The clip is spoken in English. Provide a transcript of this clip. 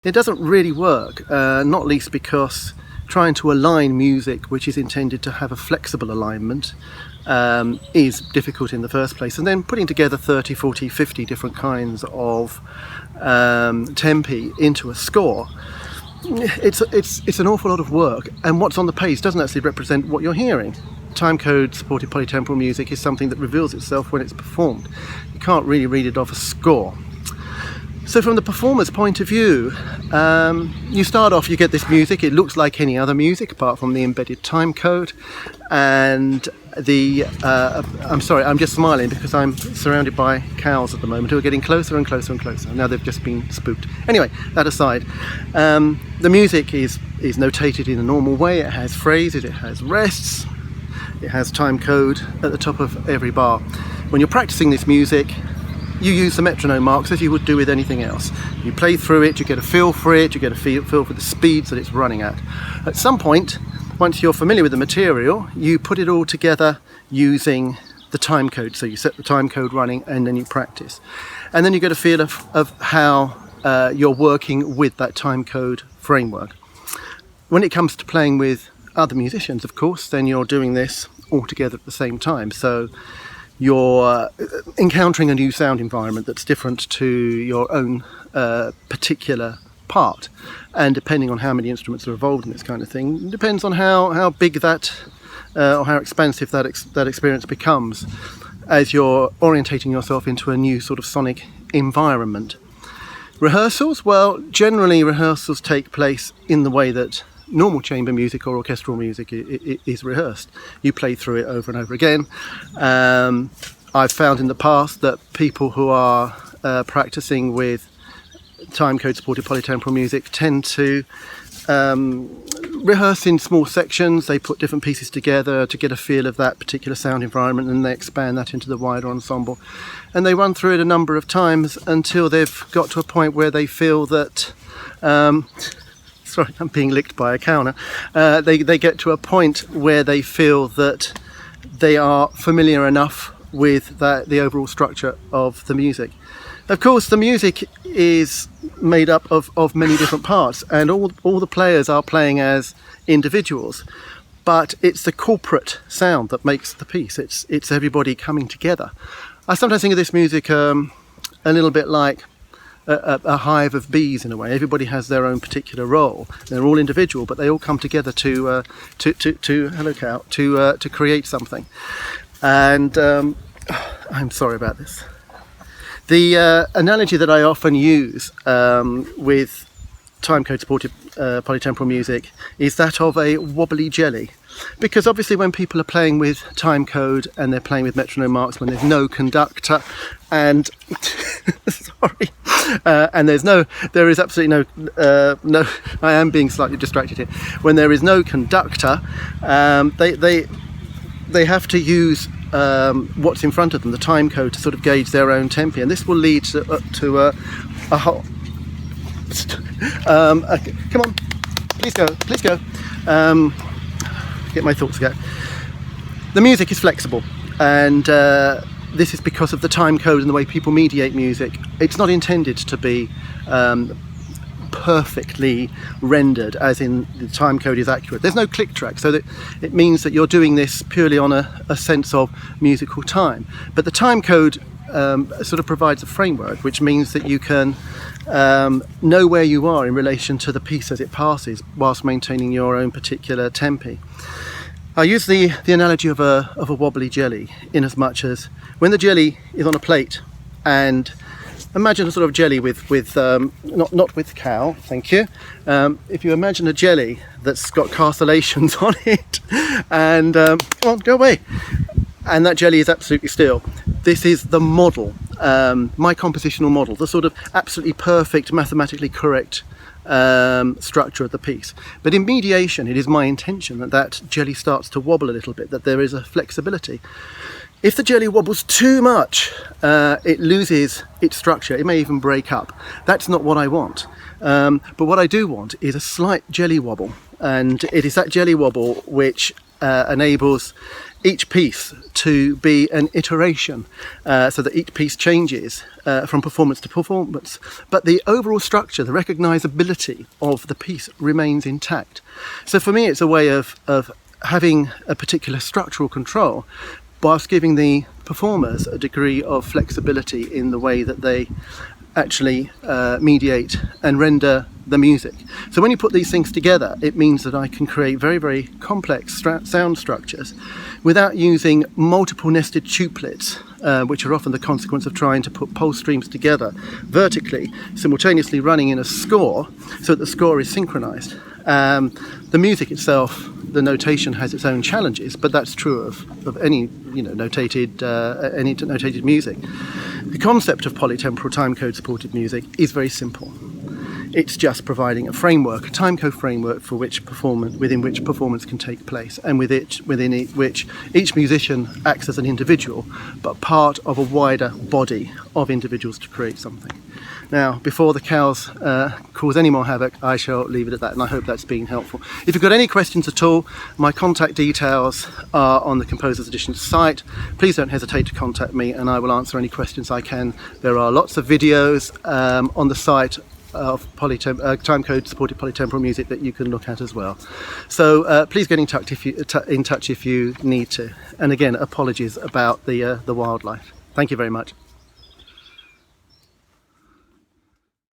It doesn't really work, not least because trying to align music which is intended to have a flexible alignment is difficult in the first place, and then putting together 30, 40, 50 different kinds of tempi into a score, it's an awful lot of work, and what's on the page doesn't actually represent what you're hearing. Timecode Supported Polytemporal music is something that reveals itself when it's performed. You can't really read it off a score. So from the performer's point of view, you start off, you get this music, it looks like any other music apart from the embedded timecode, and I'm sorry, I'm just smiling because I'm surrounded by cows at the moment who are getting closer and closer and closer. Now they've just been spooked. Anyway, that aside, the music is notated in a normal way. It has phrases, it has rests, it has timecode at the top of every bar. When you're practicing this music, you use the metronome marks as you would do with anything else. You play through it, you get a feel for it, you get a feel for the speeds that it's running at. At some point, once you're familiar with the material, you put it all together using the timecode. So you set the timecode running and then you practice. And then you get a feel of how you're working with that timecode framework. When it comes to playing with other musicians, of course, then you're doing this all together at the same time. So you're encountering a new sound environment that's different to your own particular part, and depending on how many instruments are involved in this kind of thing, depends on how big that or how expansive that experience becomes as you're orientating yourself into a new sort of sonic environment. Rehearsals, well, generally rehearsals take place in the way that normal chamber music or orchestral music is rehearsed. You play through it over and over again. I've found in the past that people who are practicing with timecode supported polytemporal music tend to rehearse in small sections. They put different pieces together to get a feel of that particular sound environment, and they expand that into the wider ensemble, and they run through it a number of times until they've got to a point where they feel that sorry, I'm being licked by a cow now. They get to a point where they feel that they are familiar enough with the overall structure of the music. Of course, the music is made up of many different parts, and all the players are playing as individuals, but it's the corporate sound that makes the piece. It's everybody coming together. I sometimes think of this music a little bit like a hive of bees in a way. Everybody has their own particular role. They're all individual, but they all come together to hello cow, to create something. And I'm sorry about this. The analogy that I often use with timecode supported polytemporal music is that of a wobbly jelly. Because obviously when people are playing with timecode and they're playing with metronome marks, when there's no conductor and sorry, and there is absolutely no, I am being slightly distracted here. When there is no conductor, they have to use what's in front of them, the timecode, to sort of gauge their own tempi, and this will lead to a whole. Come on, please go. Get my thoughts together. The music is flexible, and this is because of the timecode and the way people mediate music. It's not intended to be perfectly rendered, as in the timecode is accurate. There's no click track, so that it means that you're doing this purely on a sense of musical time. But the timecode sort of provides a framework, which means that you can know where you are in relation to the piece as it passes, whilst maintaining your own particular tempi. I use the analogy of a wobbly jelly, in as much as when the jelly is on a plate, and imagine a sort of jelly with not with cow, thank you. If you imagine a jelly that's got castellations on it, and come on, go away, and that jelly is absolutely still. This is the model, my compositional model, the sort of absolutely perfect, mathematically correct structure of the piece. But in mediation, it is my intention that jelly starts to wobble a little bit, that there is a flexibility. If the jelly wobbles too much, it loses its structure. It may even break up. That's not what I want. But what I do want is a slight jelly wobble, and it is that jelly wobble which enables each piece to be an iteration, so that each piece changes from performance to performance, but the overall structure, the recognizability of the piece remains intact. So for me, it's a way of having a particular structural control whilst giving the performers a degree of flexibility in the way that they actually mediate and render the music. So when you put these things together, it means that I can create very, very complex sound structures without using multiple nested tuplets, which are often the consequence of trying to put pulse streams together vertically, simultaneously running in a score so that the score is synchronized. The music itself, the notation has its own challenges, but that's true of any notated music. The concept of polytemporal timecode supported music is very simple. It's just providing a framework, a timecode framework within which performance can take place, and within which each musician acts as an individual, but part of a wider body of individuals to create something. Now, before the cows cause any more havoc, I shall leave it at that, and I hope that's been helpful. If you've got any questions at all, my contact details are on the Composers Edition site. Please don't hesitate to contact me, and I will answer any questions I can. There are lots of videos on the site of timecode supported polytemporal music that you can look at as well. So please get in touch if you need to. And again, apologies about the wildlife. Thank you very much.